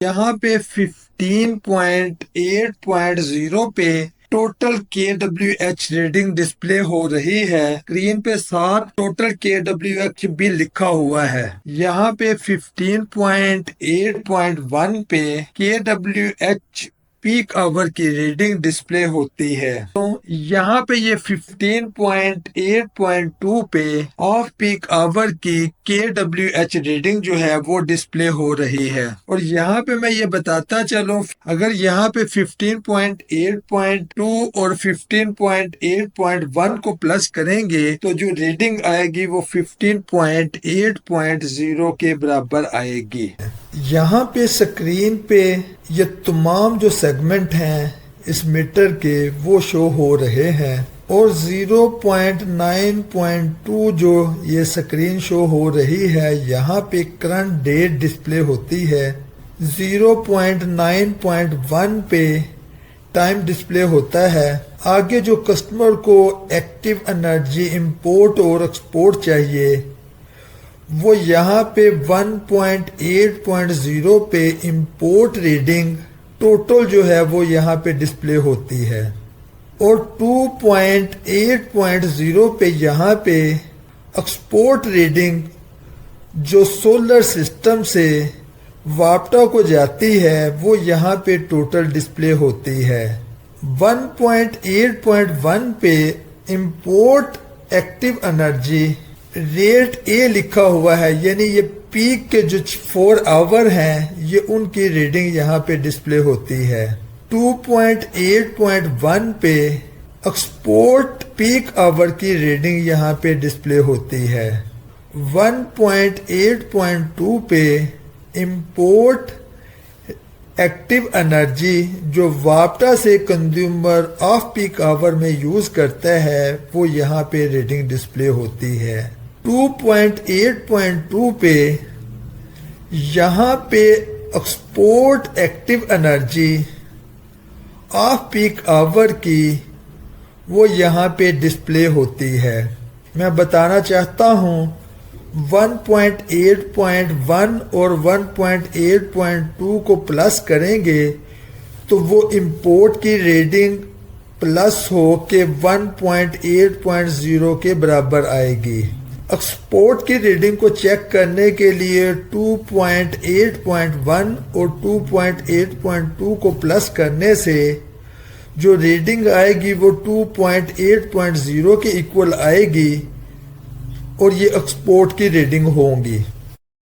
یہاں پہ 15.8.0 پہ ٹوٹل KWH ریڈنگ ڈسپلے ہو رہی ہے۔ اسکرین پہ ساتھ ٹوٹل KWH بھی لکھا ہوا ہے۔ یہاں پہ 15.8.1 پہ KWH پیک آور کی ریڈنگ ڈسپلے ہوتی ہے، تو یہاں پہ یہ 15.8.2 پہ آف پیک آور کی KWH ریڈنگ جو ہے وہ ڈسپلے ہو رہی ہے۔ اور یہاں پہ میں یہ بتاتا چلوں، اگر یہاں پہ 15.8.2 اور 15.8.1 کو پلس کریں گے تو جو ریڈنگ آئے گی وہ 15.8.0 کے برابر آئے گی۔ یہاں پہ اسکرین پہ یہ تمام جو سیگمنٹ ہیں اس میٹر کے وہ شو ہو رہے ہیں، اور 0.9.2 جو یہ سکرین شو ہو رہی ہے یہاں پہ کرنٹ ڈیٹ ڈسپلے ہوتی ہے، 0.9.1 پہ ٹائم ڈسپلے ہوتا ہے۔ آگے جو کسٹمر کو ایکٹیو انرجی امپورٹ اور ایکسپورٹ چاہیے وہ یہاں پہ 1.8.0 پہ امپورٹ ریڈنگ ٹوٹل جو ہے وہ یہاں پہ ڈسپلے ہوتی ہے، اور 2.8.0 پہ یہاں پہ ایکسپورٹ ریڈنگ جو سولر سسٹم سے واپٹا کو جاتی ہے وہ یہاں پہ ٹوٹل ڈسپلے ہوتی ہے۔ 1.8.1 پہ امپورٹ ایکٹیو انرجی ریٹ اے لکھا ہوا ہے، یعنی یہ پیک کے جو 4 آور ہیں یہ ان کی ریڈنگ یہاں پہ ڈسپلے ہوتی ہے۔ 2.8.1 پہ ایکسپورٹ پیک آور کی ریڈنگ یہاں پہ ڈسپلے ہوتی ہے۔ 1.8.2 پہ امپورٹ ایکٹیو انرجی جو واپٹا سے کنزیومر آف پیک آور میں یوز کرتا ہے وہ یہاں پہ ریڈنگ ڈسپلے ہوتی ہے۔ 2.8.2 پہ یہاں پہ export active energy off peak hour کی وہ یہاں پہ ڈسپلے ہوتی ہے۔ میں بتانا چاہتا ہوں 1.8.1 اور 1.8.2 کو پلس کریں گے تو وہ امپورٹ کی ریڈنگ پلس ہو کے 1.8.0 کے برابر آئے گی۔ ایکسپورٹ کی ریڈنگ کو چیک کرنے کے لیے 2.8.1 اور 2.8.2 کو پلس کرنے سے جو ریڈنگ آئے گی وہ 2.8.0 کے ایکول آئے گی، اور یہ ایکسپورٹ کی ریڈنگ ہوں گی۔